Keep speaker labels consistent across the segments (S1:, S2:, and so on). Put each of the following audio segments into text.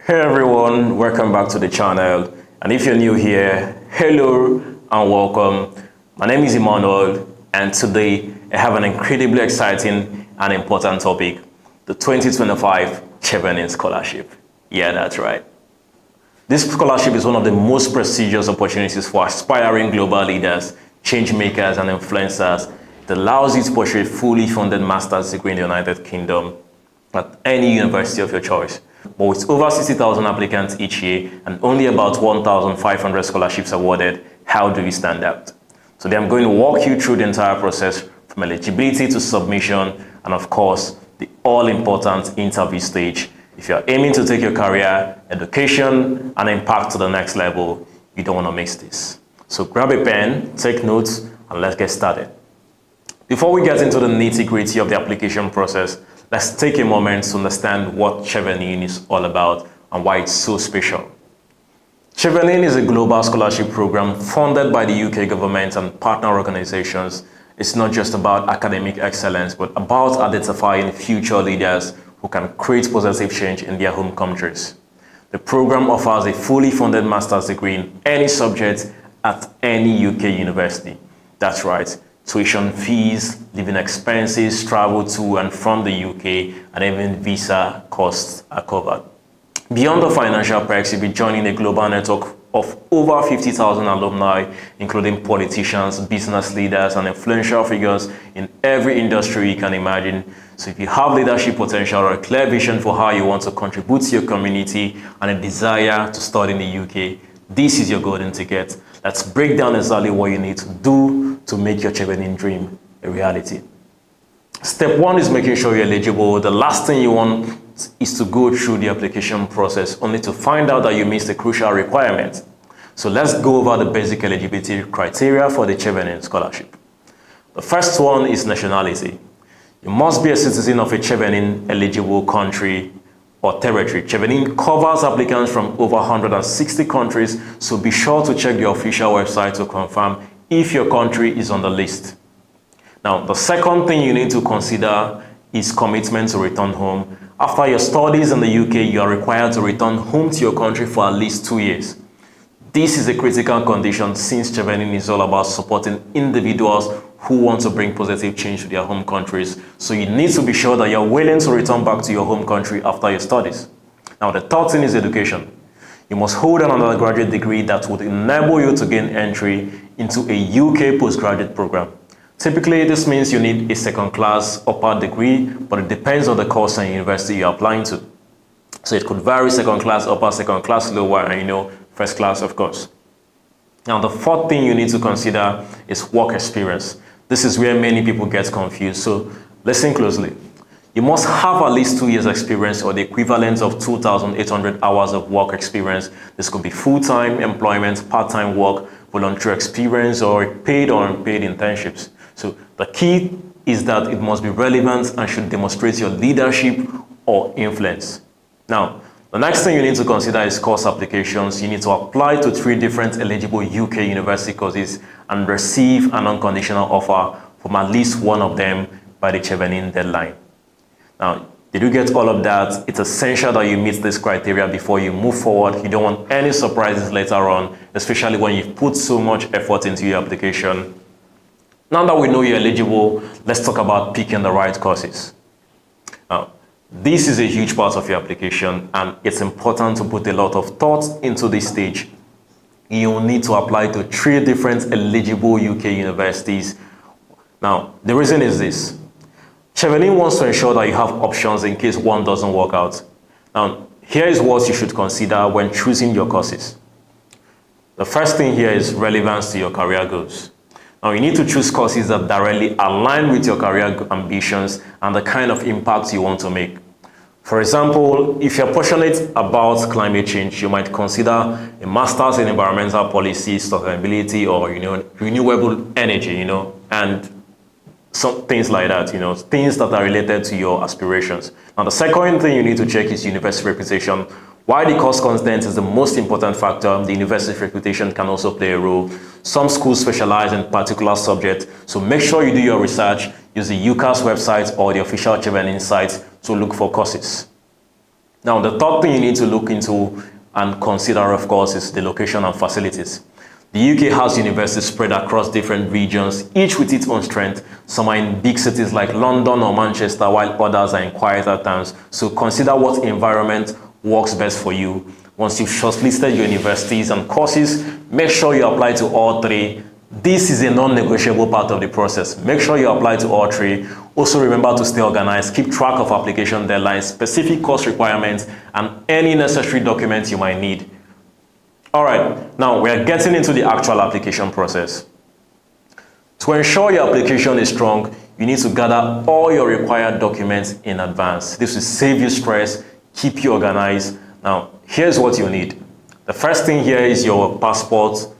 S1: Hey everyone, welcome back to the channel. And if you're new here, hello and welcome. My name is Emmanuel, and today I have an incredibly exciting and important topic, the 2025 Chevening Scholarship. Yeah, that's right. This scholarship is one of the most prestigious opportunities for aspiring global leaders, change makers, and influencers. It allows you to pursue a fully funded master's degree in the United Kingdom at any university of your choice. But with over 60,000 applicants each year and only about 1,500 scholarships awarded, how do we stand out? Today I'm going to walk you through the entire process from eligibility to submission and of course the all-important interview stage. If you're aiming to take your career, education and impact to the next level, you don't want to miss this. So grab a pen, take notes, and let's get started. Before we get into the nitty-gritty of the application process, let's take a moment to understand what Chevening is all about and why it's so special. Chevening is a global scholarship program funded by the UK government and partner organizations. It's not just about academic excellence, but about identifying future leaders who can create positive change in their home countries. The program offers a fully funded master's degree in any subject at any UK university. That's right. Tuition fees, living expenses, travel to and from the UK, and even visa costs are covered. Beyond the financial perks, you'll be joining a global network of over 50,000 alumni, including politicians, business leaders, and influential figures in every industry you can imagine. So if you have leadership potential or a clear vision for how you want to contribute to your community and a desire to study in the UK, this is your golden ticket. Let's break down exactly what you need to do to make your Chevening dream a reality. Step one is making sure you're eligible. The last thing you want is to go through the application process only to find out that you missed a crucial requirement. So let's go over the basic eligibility criteria for the Chevening Scholarship. The first one is nationality. You must be a citizen of a Chevening eligible country or territory. Chevening covers applicants from over 160 countries, so be sure to check the official website to confirm if your country is on the list. Now, the second thing you need to consider is commitment to return home. After your studies in the UK, you are required to return home to your country for at least 2 years. This is a critical condition since Chevening is all about supporting individuals who want to bring positive change to their home countries. So you need to be sure that you're willing to return back to your home country after your studies. Now, the third thing is education. You must hold an undergraduate degree that would enable you to gain entry into a UK postgraduate program. Typically, this means you need a second-class upper degree, but it depends on the course and university you're applying to. So it could vary second-class upper, second-class lower, and first class, of course. Now, the fourth thing you need to consider is work experience. This is where many people get confused, so listen closely. You must have at least 2 years experience or the equivalent of 2,800 hours of work experience. This could be full-time employment, part-time work, voluntary experience, or paid or unpaid internships. So the key is that it must be relevant and should demonstrate your leadership or influence. Now, the next thing you need to consider is course applications. You need to apply to 3 different eligible UK university courses and receive an unconditional offer from at least one of them by the Chevening deadline. Now, did you get all of that? It's essential that you meet this criteria before you move forward. You don't want any surprises later on, especially when you've put so much effort into your application. Now that we know you're eligible, let's talk about picking the right courses. Now, this is a huge part of your application, and it's important to put a lot of thought into this stage. You'll need to apply to 3 different eligible UK universities. Now, the reason is this. Chevening wants to ensure that you have options in case one doesn't work out. Now, here is what you should consider when choosing your courses. The first thing here is relevance to your career goals. Now, you need to choose courses that directly align with your career ambitions and the kind of impact you want to make. For example, if you're passionate about climate change, you might consider a master's in environmental policy, sustainability, or renewable energy, and some things like that, things that are related to your aspirations. Now, the second thing you need to check is university reputation. While the course content is the most important factor, the university reputation can also play a role. Some schools specialize in particular subjects, so make sure you do your research, use the UCAS website or the official Chevening site to look for courses. Now, the third thing you need to look into and consider, of course, is the location and facilities. The UK has universities spread across different regions, each with its own strength. Some are in big cities like London or Manchester, while others are in quieter towns. So consider what environment works best for you. Once you've shortlisted your universities and courses, make sure you apply to all three. This is a non-negotiable part of the process. Make sure you apply to all three. Also remember to stay organized, keep track of application deadlines, specific course requirements, and any necessary documents you might need. All right, now we are getting into the actual application process. To ensure your application is strong, you need to gather all your required documents in advance. This will save you stress, keep you organized. Now, here's what you need. The first thing here is your passport.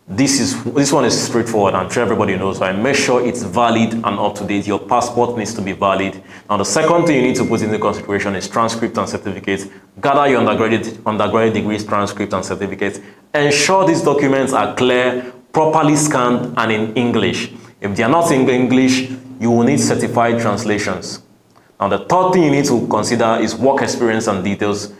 S1: This one is straightforward. I'm sure everybody knows, right? Make sure it's valid and up to date. Your passport needs to be valid. Now, the second thing you need to put into consideration is transcript and certificates. Gather your undergraduate degrees, transcript and certificates. Ensure these documents are clear, properly scanned, and in English. If they are not in English, you will need certified translations. Now, the third thing you need to consider is work experience and details.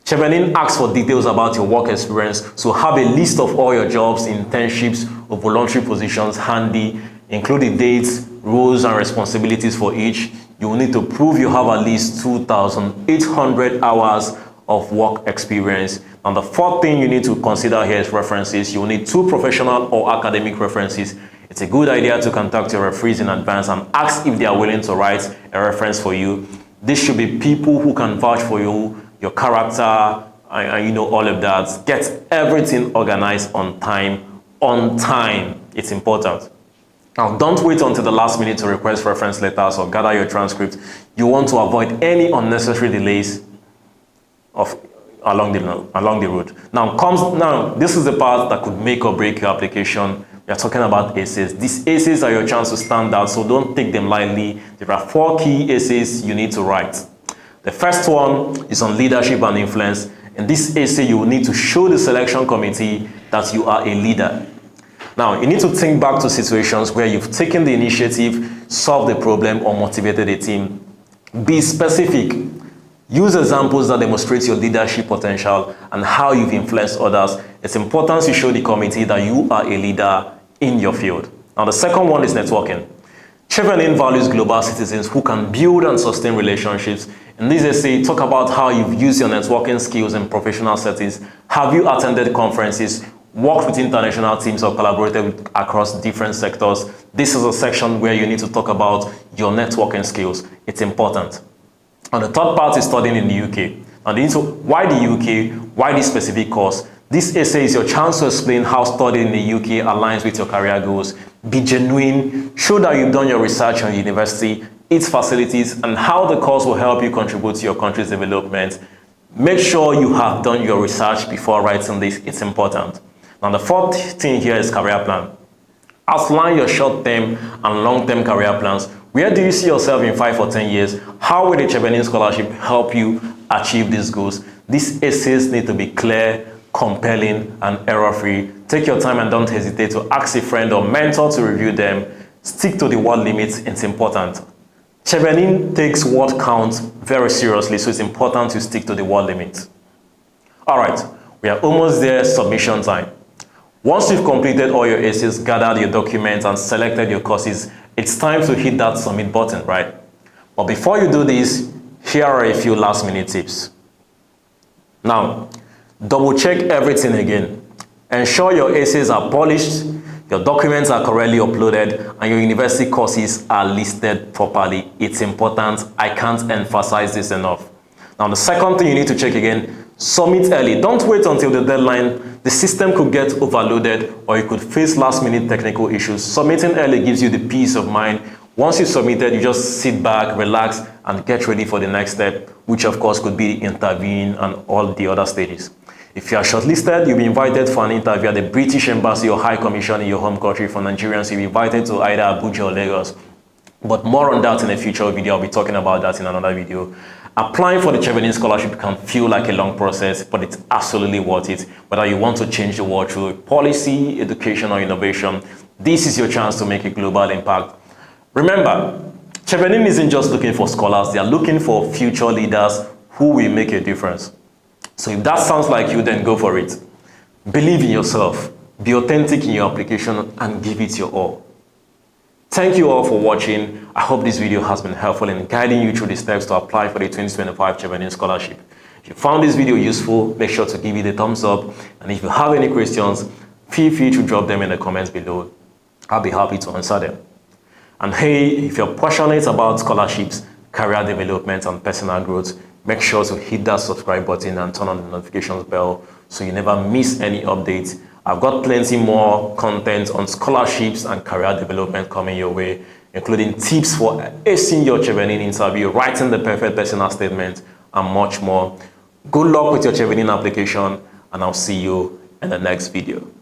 S1: Chevening asks for details about your work experience, so have a list of all your jobs, internships, or voluntary positions handy, including dates, roles, and responsibilities for each. You will need to prove you have at least 2,800 hours of work experience. And the fourth thing you need to consider here is references. You will need 2 professional or academic references. It's a good idea to contact your referees in advance and ask if they are willing to write a reference for you. This should be people who can vouch for you, your character, and you know, all of that. Get everything organized on time. On time, it's important. Now, don't wait until the last minute to request reference letters or gather your transcript. You want to avoid any unnecessary delays along the road. Now, this is the part that could make or break your application. We are talking about essays. These essays are your chance to stand out, so don't take them lightly. There are 4 key essays you need to write. The first one is on leadership and influence. In this essay, you will need to show the selection committee that you are a leader. Now, you need to think back to situations where you've taken the initiative, solved a problem, or motivated a team. Be specific. Use examples that demonstrate your leadership potential and how you've influenced others. It's important to show the committee that you are a leader in your field. Now, the second one is networking. Chevening values global citizens who can build and sustain relationships. In this essay, talk about how you've used your networking skills in professional settings. Have you attended conferences, worked with international teams, or collaborated across different sectors? This is a section where you need to talk about your networking skills. It's important. And the third part is studying in the UK. And why the UK? Why this specific course? This essay is your chance to explain how studying in the UK aligns with your career goals. Be genuine, show that you've done your research on university, its facilities, and how the course will help you contribute to your country's development. Make sure you have done your research before writing this. It's important. Now, the fourth thing here is career plan. Outline your short-term and long-term career plans. Where do you see yourself in 5 or 10 years? How will the Chevening Scholarship help you achieve these goals? These essays need to be clear, compelling, and error-free. Take your time and don't hesitate to ask a friend or mentor to review them. Stick to the word limits. It's important. Chevening takes word count very seriously, so it's important to stick to the word limit. All right, we are almost there. Submission time. Once you've completed all your essays, gathered your documents, and selected your courses, it's time to hit that submit button, right? But before you do this, here are a few last-minute tips. Now, double-check everything again. Ensure your essays are polished, your documents are correctly uploaded, and your university courses are listed properly. It's important. I can't emphasize this enough. Now, the second thing you need to check again, submit early. Don't wait until the deadline. The system could get overloaded or you could face last-minute technical issues. Submitting early gives you the peace of mind. Once you submitted, you just sit back, relax, and get ready for the next step, which of course could be intervene and all the other stages. If you are shortlisted, you'll be invited for an interview at the British Embassy or High Commission in your home country. For Nigerians, you'll be invited to either Abuja or Lagos. But more on that in a future video. I'll be talking about that in another video. Applying for the Chevening Scholarship can feel like a long process, but it's absolutely worth it. Whether you want to change the world through policy, education, or innovation, this is your chance to make a global impact. Remember, Chevening isn't just looking for scholars, they are looking for future leaders who will make a difference. So if that sounds like you, then go for it. Believe in yourself, be authentic in your application, and give it your all. Thank you all for watching. I hope this video has been helpful in guiding you through the steps to apply for the 2025 Chevening Scholarship. If you found this video useful, make sure to give it a thumbs up. And if you have any questions, feel free to drop them in the comments below. I'll be happy to answer them. And hey, if you're passionate about scholarships, career development, and personal growth, make sure to hit that subscribe button and turn on the notifications bell so you never miss any updates. I've got plenty more content on scholarships and career development coming your way, including tips for acing your Chevening interview, writing the perfect personal statement, and much more. Good luck with your Chevening application, and I'll see you in the next video.